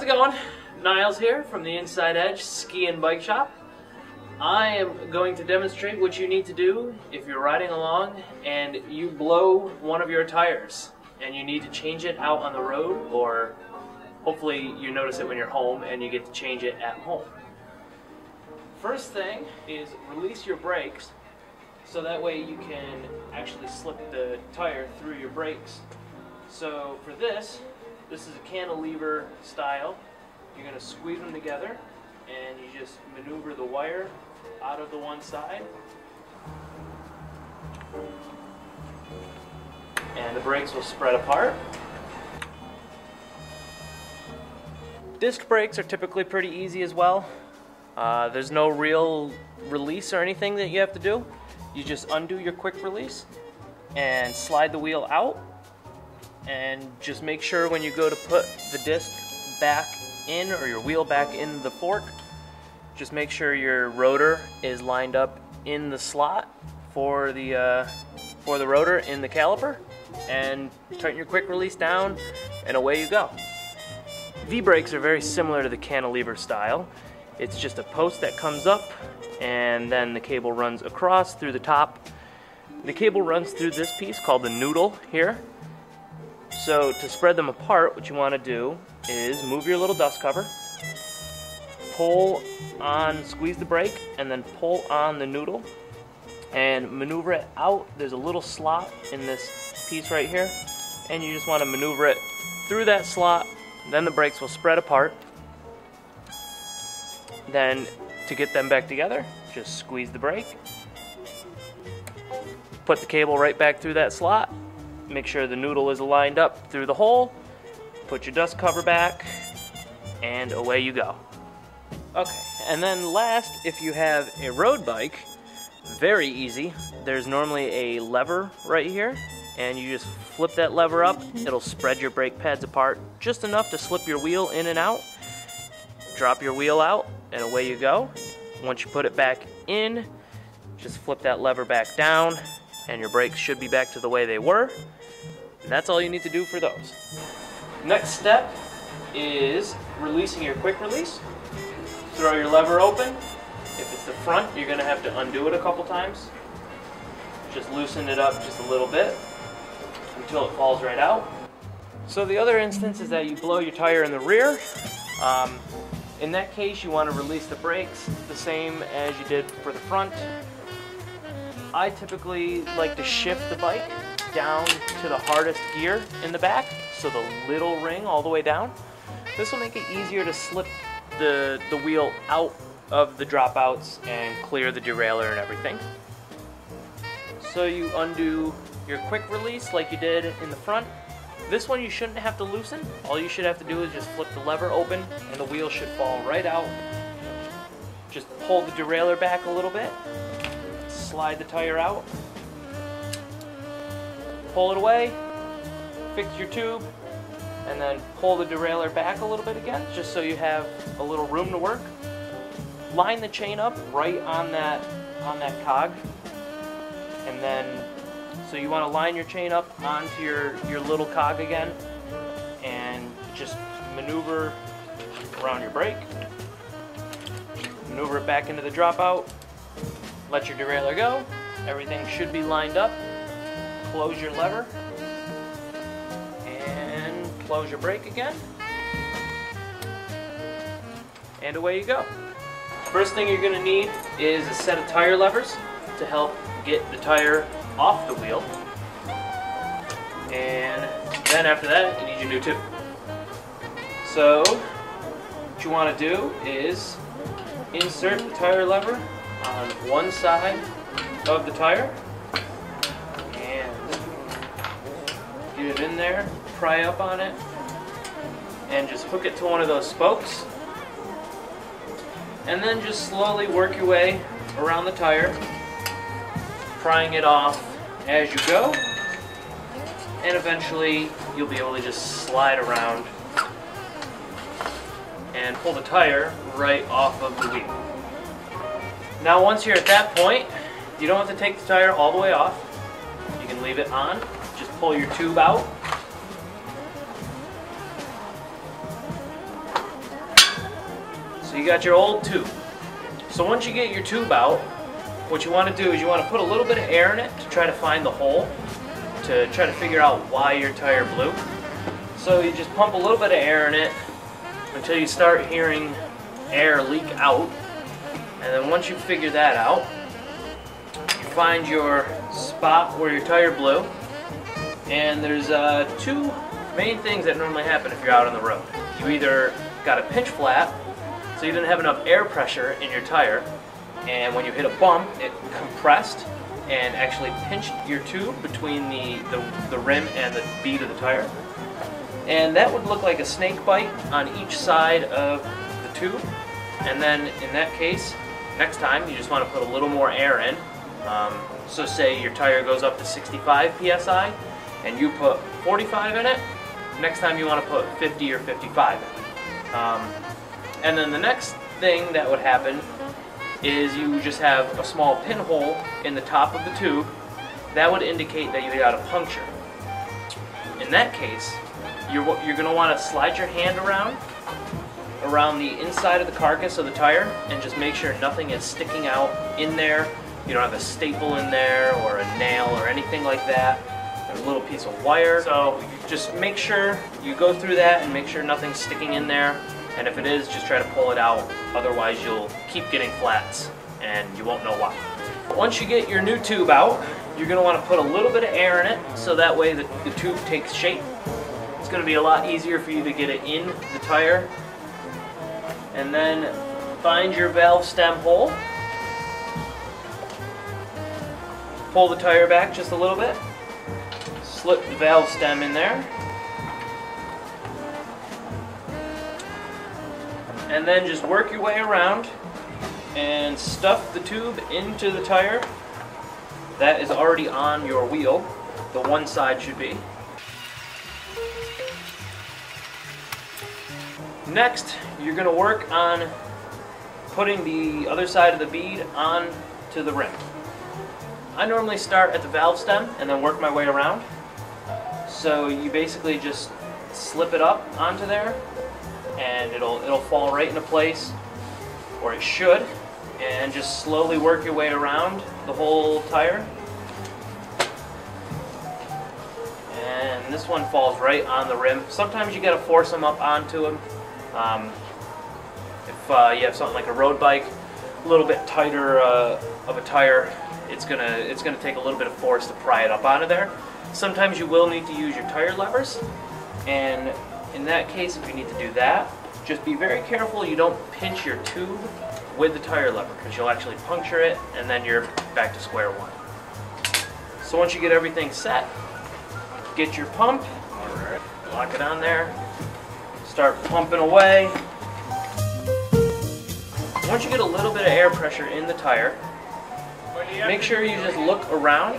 going? Niles here from the Inside Edge Ski and Bike Shop. I am going to demonstrate what you need to do if you're riding along and you blow one of your tires and you need to change it out on the road, or hopefully you notice it when you're home and you get to change it at home. First thing is release your brakes so that way you can actually slip the tire through your brakes. So for this is a cantilever style. You're going to squeeze them together and you just maneuver the wire out of the one side, and the brakes will spread apart. Disc brakes are typically pretty easy as well. There's no real release or anything that you have to do. You just undo your quick release and slide the wheel out, and just make sure when you go to put the disc back in, or your wheel back in the fork, just make sure your rotor is lined up in the slot for the rotor in the caliper, and tighten your quick release down and away you go. V-brakes are very similar to the cantilever style. It's just a post that comes up and then the cable runs across through the top. The cable runs through this piece called the noodle here. So to spread them apart, what you want to do is move your little dust cover, pull on, squeeze the brake, and then pull on the noodle and maneuver it out. There's a little slot in this piece right here, and you just want to maneuver it through that slot. Then the brakes will spread apart. Then to get them back together, just squeeze the brake, put the cable right back through that slot, make sure the noodle is lined up through the hole, put your dust cover back, and away you go. Okay, and then last, if you have a road bike, very easy. There's normally a lever right here, and you just flip that lever up. It'll spread your brake pads apart just enough to slip your wheel in and out. Drop your wheel out, and away you go. Once you put it back in, just flip that lever back down, and your brakes should be back to the way they were. And that's all you need to do for those. Next step is releasing your quick release. Throw your lever open. If it's the front, you're going to have to undo it a couple times. Just loosen it up just a little bit until it falls right out. So the other instance is that you blow your tire in the rear. In that case, you want to release the brakes the same as you did for the front. I typically like to shift the bike down to the hardest gear in the back, so the little ring all the way down. This will make it easier to slip the wheel out of the dropouts and clear the derailleur and everything. So you undo your quick release like you did in the front. This one you shouldn't have to loosen. All you should have to do is just flip the lever open and the wheel should fall right out. Just pull the derailleur back a little bit, slide the tire out, pull it away, fix your tube, and then pull the derailleur back a little bit again, just so you have a little room to work. Line the chain up right on that cog, and then so you want to line your chain up onto your little cog again, and just maneuver around your brake, maneuver it back into the dropout, let your derailleur go, everything should be lined up, close your lever, and close your brake again, and away you go. First thing you're going to need is a set of tire levers to help get the tire off the wheel, and then after that you need your new tube. So what you want to do is insert the tire lever on one side of the tire and get it in there, pry up on it, and just hook it to one of those spokes, and then just slowly work your way around the tire, prying it off as you go, and eventually you'll be able to just slide around and pull the tire right off of the wheel. Now once you're at that point, you don't have to take the tire all the way off. You can leave it on. Just pull your tube out So you got your old tube. So once you get your tube out, what you want to do is you want to put a little bit of air in it to try to find the hole, to try to figure out why your tire blew. So you just pump a little bit of air in it until you start hearing air leak out. And then once you figure that out, you find your spot where your tire blew. And there's two main things that normally happen if you're out on the road. You either got a pinch flat, so you didn't have enough air pressure in your tire, and when you hit a bump, it compressed and actually pinched your tube between the rim and the bead of the tire. And that would look like a snake bite on each side of the tube. And then in that case, next time you just want to put a little more air in. So say your tire goes up to 65 psi and you put 45 in it, next time you want to put 50 or 55 in it. And then the next thing that would happen is you just have a small pinhole in the top of the tube. That would indicate that you got a puncture. In that case, you're going to want to slide your hand around the inside of the carcass of the tire and just make sure nothing is sticking out in there. You don't have a staple in there or a nail or anything like that. There's a little piece of wire. So just make sure you go through that and make sure nothing's sticking in there. And if it is, just try to pull it out. Otherwise, you'll keep getting flats and you won't know why. Once you get your new tube out, you're going to want to put a little bit of air in it so that way the tube takes shape. It's going to be a lot easier for you to get it in the tire. And then find your valve stem hole. Pull the tire back just a little bit. Slip the valve stem in there. And then just work your way around and stuff the tube into the tire that is already on your wheel. The one side should be. Next, you're going to work on putting the other side of the bead onto the rim. I normally start at the valve stem and then work my way around. So you basically just slip it up onto there and it'll fall right into place, or it should, and just slowly work your way around the whole tire. And this one falls right on the rim. Sometimes you gotta force them up onto them. If you have something like a road bike, a little bit tighter of a tire, it's gonna take a little bit of force to pry it up onto there. Sometimes you will need to use your tire levers, and in that case, if you need to do that, just be very careful you don't pinch your tube with the tire lever, because you'll actually puncture it and then you're back to square one. So once you get everything set, get your pump, lock it on there, start pumping away. Once you get a little bit of air pressure in the tire, make sure you just look around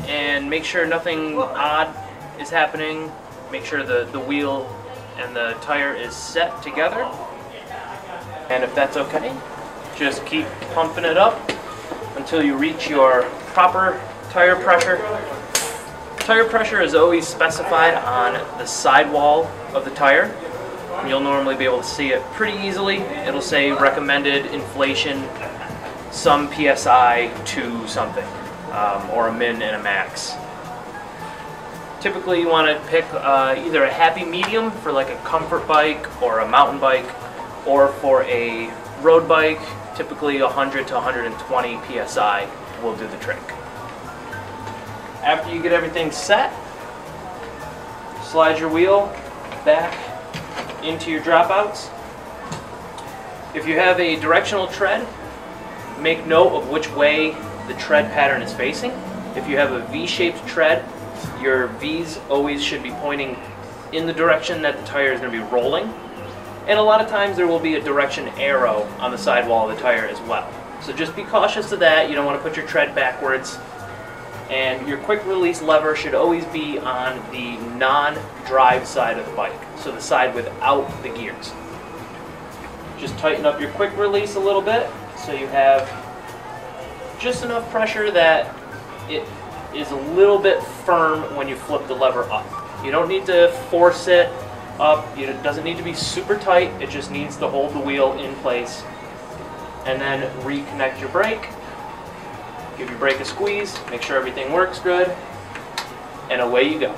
and make sure nothing odd is happening. Make sure the wheel and the tire is set together. And if that's okay, just keep pumping it up until you reach your proper tire pressure. Tire pressure is always specified on the sidewall of the tire. You'll normally be able to see it pretty easily. It'll say recommended inflation, some PSI to something, or a min and a max. Typically you want to pick either a happy medium for like a comfort bike or a mountain bike, or for a road bike, typically 100 to 120 PSI will do the trick. After you get everything set, slide your wheel back into your dropouts. If you have a directional tread, make note of which way the tread pattern is facing. If you have a V-shaped tread, your V's always should be pointing in the direction that the tire is going to be rolling. And a lot of times there will be a direction arrow on the sidewall of the tire as well. So just be cautious of that. You don't want to put your tread backwards. And your quick release lever should always be on the non-drive side of the bike, so the side without the gears. Just tighten up your quick release a little bit so you have just enough pressure that it is a little bit firm when you flip the lever up. You don't need to force it. up. It doesn't need to be super tight, it just needs to hold the wheel in place. And then reconnect your brake. Give your brake a squeeze, make sure everything works good, and away you go.